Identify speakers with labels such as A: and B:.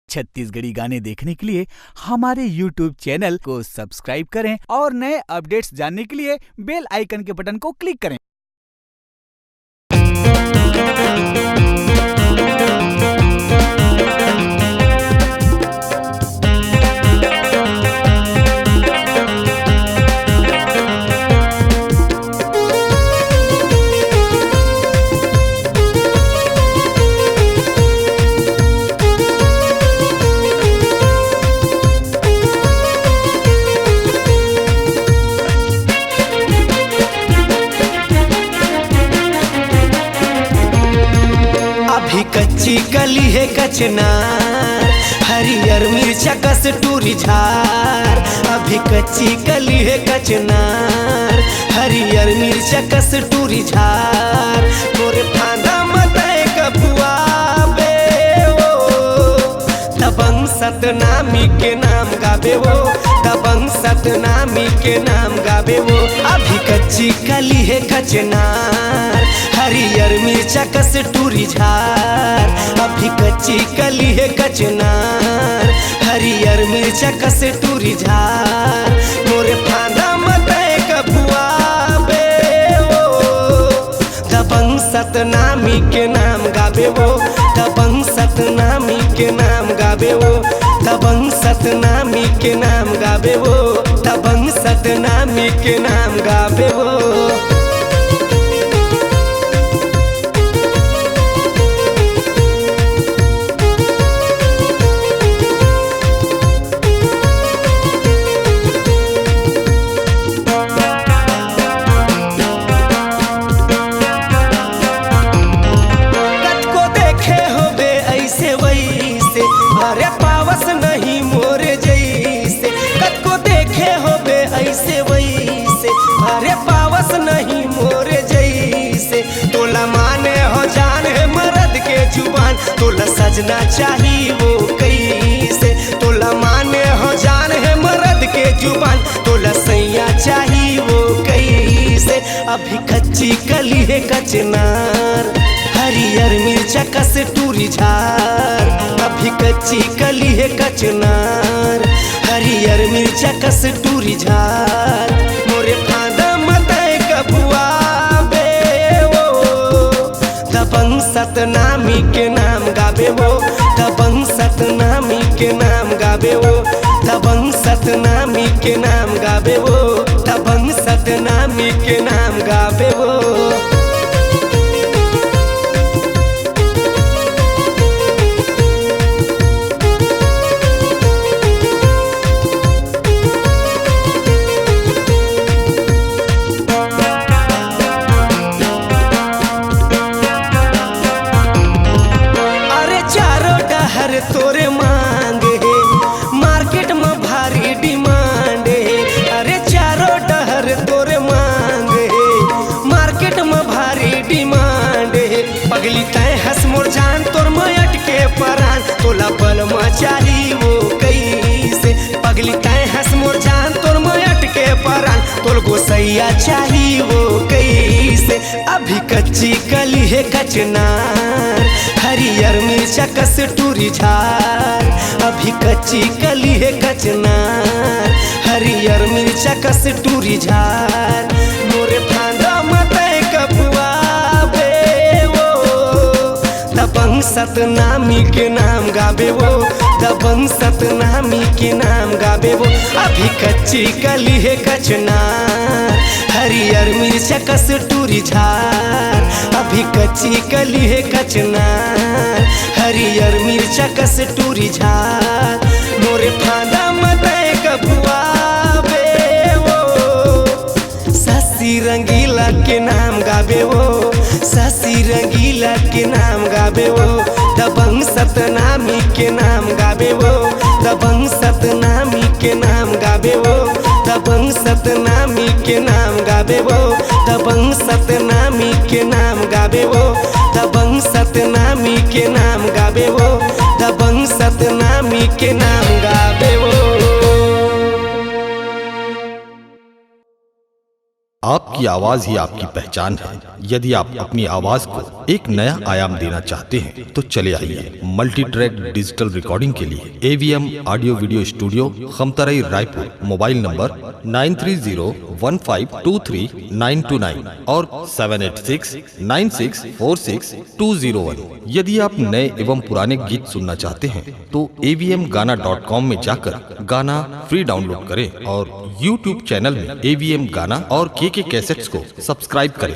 A: छत्तीसगढ़ी गाने देखने के लिए हमारे YouTube चैनल को सब्सक्राइब करें और नए अपडेट्स जानने के लिए बेल आइकन के बटन को क्लिक करें।
B: अभी कच्ची कली है कचनार, हरियर मिर्चा कस टूरी झार। अभी कच्ची कली है कचनार, हरियर मिर्चा कस टूरी झार। मोरे फांदा मताए कपुआ बे वो, दबंग सतनामी के नाम गावे वो, दबंग सतनामी के नाम गावे वो। अभी कच्ची कली है कचनार, हरियर मिर्चा कस टूरी झार। अभी कच्ची कली है कचनार, हरियर मिर्चा कस टूरी झार। मोरे फांदा मताए कपुआ बे वो, दबंग सतनामी के नाम गावे वो, दबंग सतनामी के नाम गावे वो, दबंग सतनामी के नाम गावे वो, दबंग सतनामी के नाम गावे वो। अरे पावस नहीं मोरे जैसे, कतको देखे हो बे ऐसे वैसे। अरे पावस नहीं मोरे जैसे, तोला माने हो जान है मर्द के जुबान। तोला सजना चाहिए वो कैसे, तोला माने हो जान है मर्द के जुबान। तोला सैया चाहिए वो कैसे। अभी कच्ची कली है कचनार, हरियर मिर्चा कस टूरी झार। अभी कच्ची कली है कचनार, हरियर मिर्चा कस टूरी झार। मोरे फांदा मताए कपुआ बे वो, दबंग सतनामी के नाम गावे वो, दबंग सतनामी के नाम गावे वो, दबंग सतनामी के नाम गावे वो, दबंग सतनामी के नाम गावे वो। तोरे मांग है मार्केट में भारी डिमांड है। अरे चारों डहर तोरे मांग है मार्केट में भारी डिमांड है। पगली तय हंस मोर जान तोर मयट के परान। तोला बल मचाही वो कैसे, पगली तय हंस मोर जान तोर मयट के परान। तोल गोसैया चाहिए वो कैसे। अभी कच्ची कली है कचनार, हरियर मिर्चा कस टूरी झार। अभी कच्ची कली है कचनार, हरियर मिर्चा कस टूरी झार। मोरे फांदा मताए कपुआ बे वो, दबंग सतनामी के नाम गावे वो, दबंग सतनामी के नाम गावे वो। अभी कच्ची कली है कचनार, हरियर मिर्चा कस टूरी झार। अभी कच्ची कली है कचनार, हरियर मिर्चा कस टूरी झार। मोरे फांदा मताए कपुआ बे वो, ससी रंगीला के नाम गावे वो, ससी रंगीला के नाम गावे वो। दबंग सतनामी के नाम गावे वो, दबंग सतनामी के नाम गावे वो, दबंग सतनामी के नाम गावे वो, दबंग सतनामी के नाम गावे वो, दबंग सतनामी के नाम गावे वो, दबंग सतनामी के नाम गावे वो।
C: आपकी आवाज ही आपकी पहचान है। यदि आप अपनी आवाज को एक नया आयाम देना चाहते हैं तो चले आइए मल्टी ट्रैक डिजिटल रिकॉर्डिंग के लिए AVM audio video studio, Khamtarai, Raipur. Mobile number 9301523929 और 7869646201। यदि आप नए एवं पुराने गीत सुनना चाहते हैं तो avmgana.com में जाकर गाना फ्री डाउनलोड करें और YouTube चैनल में AVM गाना और KK कैसेट्स को सब्सक्राइब करें।